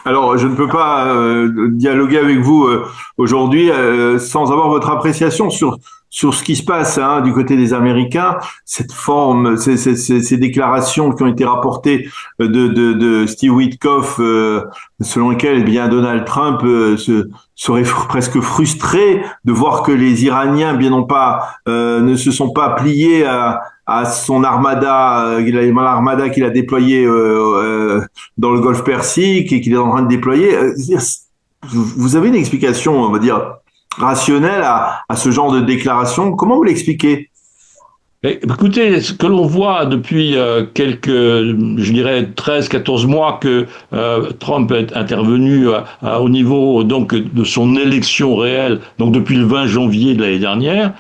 Alors, je ne peux pas dialoguer avec vous aujourd'hui sans avoir votre appréciation sur ce qui se passe du côté des Américains. Cette forme, ces déclarations qui ont été rapportées de Steve Witkoff, selon lesquelles eh bien Donald Trump serait presque frustré de voir que les Iraniens, bien non pas, ne se sont pas pliés à son armada, l'armada qu'il a déployée dans le Golfe Persique et qu'il est en train de déployer. Vous avez une explication, on va dire, rationnelle à ce genre de déclaration. Comment vous l'expliquez? Écoutez, ce que l'on voit depuis quelques, je dirais 13, 14 mois que Trump est intervenu au niveau donc de son élection réelle, donc depuis le 20 janvier de l'année dernière,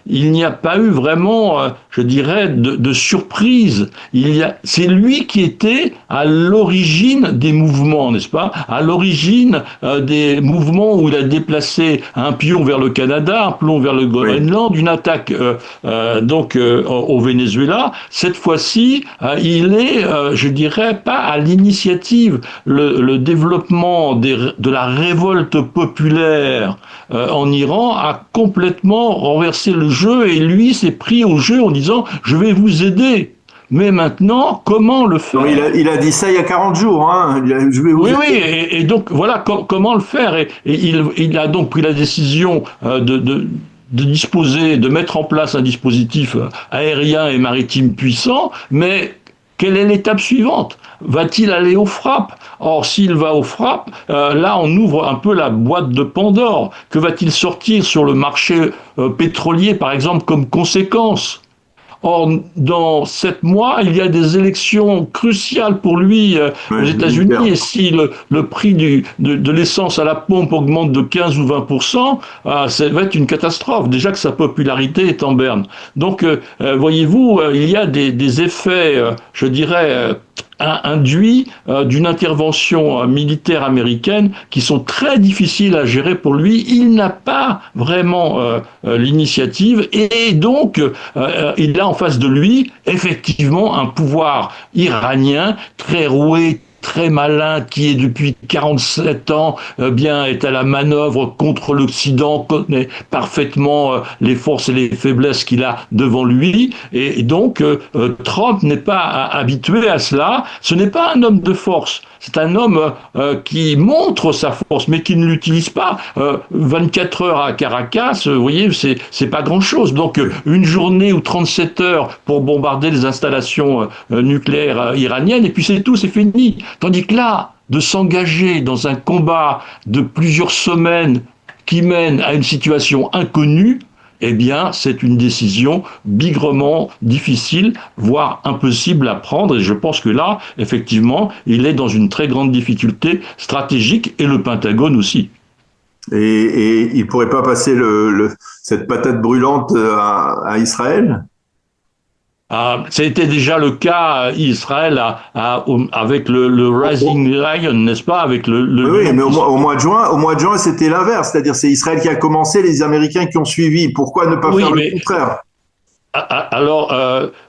il n'y a pas eu vraiment, je dirais, de surprise. C'est lui qui était à l'origine des mouvements, n'est-ce pas? À l'origine des mouvements où il a déplacé un pion vers le Canada, un pion vers le Oui. Groenland, une attaque au Venezuela. Cette fois-ci, il est, je dirais, pas à l'initiative. Le développement de la révolte populaire en Iran a complètement renversé le jeu et lui s'est pris au jeu en disant je vais vous aider. Mais maintenant, comment le Non, faire? il a dit ça il y a 40 jours. Hein. Je vais vous Oui, oui, aider. et donc voilà comment le faire. Et il a donc pris la décision de disposer, de mettre en place un dispositif aérien et maritime puissant, mais quelle est l'étape suivante? Va-t-il aller aux frappes? Or, s'il va aux frappes, là, on ouvre un peu la boîte de Pandore. Que va-t-il sortir sur le marché pétrolier, par exemple, comme conséquence? Or, dans 7 mois, il y a des élections cruciales pour lui aux Ouais, États-Unis. Et militaire. si le prix de l'essence à la pompe augmente de 15 ou 20%, ça va être une catastrophe. Déjà que sa popularité est en berne. Donc, voyez-vous, il y a des effets, je dirais, induits d'une intervention militaire américaine qui sont très difficiles à gérer pour lui. Il n'a pas vraiment l'initiative et donc il a en face de lui effectivement un pouvoir iranien très roué, très malin, qui est depuis 47 ans bien est à la manœuvre contre l'Occident, connaît parfaitement les forces et les faiblesses qu'il a devant lui, et donc Trump n'est pas habitué à cela. Ce n'est pas un homme de force. C'est un homme qui montre sa force, mais qui ne l'utilise pas. 24 heures à Caracas, vous voyez, c'est pas grand-chose. Donc, une journée ou 37 heures pour bombarder les installations nucléaires iraniennes, et puis c'est tout, c'est fini. Tandis que là, de s'engager dans un combat de plusieurs semaines qui mène à une situation inconnue, eh bien, c'est une décision bigrement difficile, voire impossible à prendre. Et je pense que là, effectivement, il est dans une très grande difficulté stratégique et le Pentagone aussi. Et il pourrait pas passer cette patate brûlante à Israël? Ça a été déjà le cas Israël avec le Oh, oh. Rising Lion, n'est-ce pas? Avec le Oui, oui, lion mais qui se... au mois de juin, c'était l'inverse. C'est-à-dire, c'est Israël qui a commencé, les Américains qui ont suivi. Pourquoi ne pas faire Oui, le mais contraire? alors,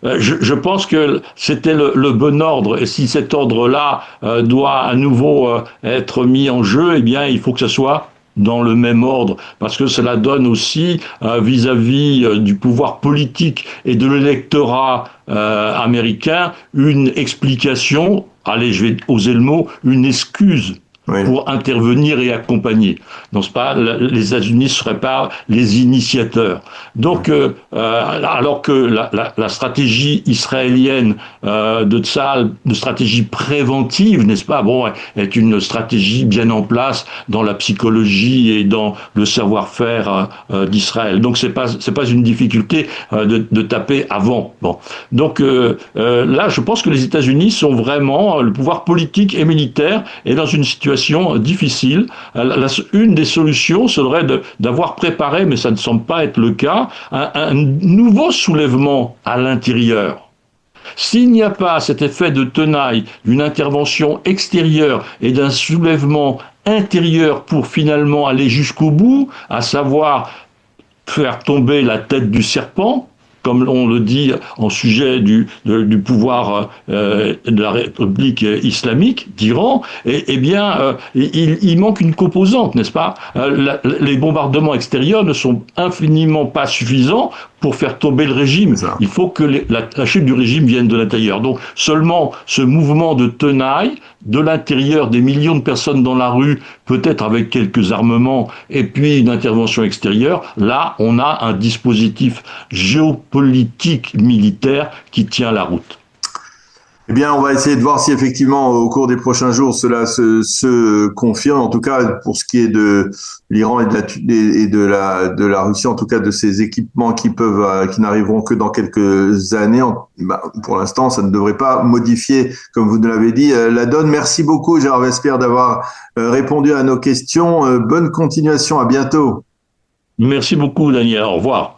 je pense que c'était le bon ordre. Et si cet ordre-là doit à nouveau être mis en jeu, eh bien, il faut que ce soit dans le même ordre, parce que cela donne aussi vis-à-vis du pouvoir politique et de l'électorat américain une explication, allez, je vais oser le mot, une excuse Oui. pour intervenir et accompagner. Donc, pas, les États-Unis ne seraient pas les initiateurs. Donc, alors que la stratégie israélienne de Tzal, de stratégie préventive, n'est-ce pas, bon, est une stratégie bien en place dans la psychologie et dans le savoir-faire d'Israël. Donc, c'est pas une difficulté de taper avant. Bon, donc là, je pense que les États-Unis sont vraiment le pouvoir politique et militaire est dans une situation difficile. Une des solutions serait d'avoir préparé, mais ça ne semble pas être le cas, un nouveau soulèvement à l'intérieur. S'il n'y a pas cet effet de tenaille d'une intervention extérieure et d'un soulèvement intérieur pour finalement aller jusqu'au bout, à savoir faire tomber la tête du serpent, comme on le dit en sujet du pouvoir de la République islamique d'Iran, eh bien, il manque une composante, n'est-ce pas? Les bombardements extérieurs ne sont infiniment pas suffisants pour faire tomber le régime. Il faut que la chute du régime vienne de l'intérieur. Donc seulement ce mouvement de tenaille de l'intérieur, des millions de personnes dans la rue, peut-être avec quelques armements, et puis une intervention extérieure, là on a un dispositif géopolitique militaire qui tient la route. Eh bien, on va essayer de voir si effectivement, au cours des prochains jours, cela se confirme. En tout cas, pour ce qui est de l'Iran et de la Russie, en tout cas de ces équipements qui n'arriveront que dans quelques années. Pour l'instant, ça ne devrait pas modifier, comme vous nous l'avez dit, la donne. Merci beaucoup, Gérard Vespierre, d'avoir répondu à nos questions. Bonne continuation. À bientôt. Merci beaucoup, Daniel. Au revoir.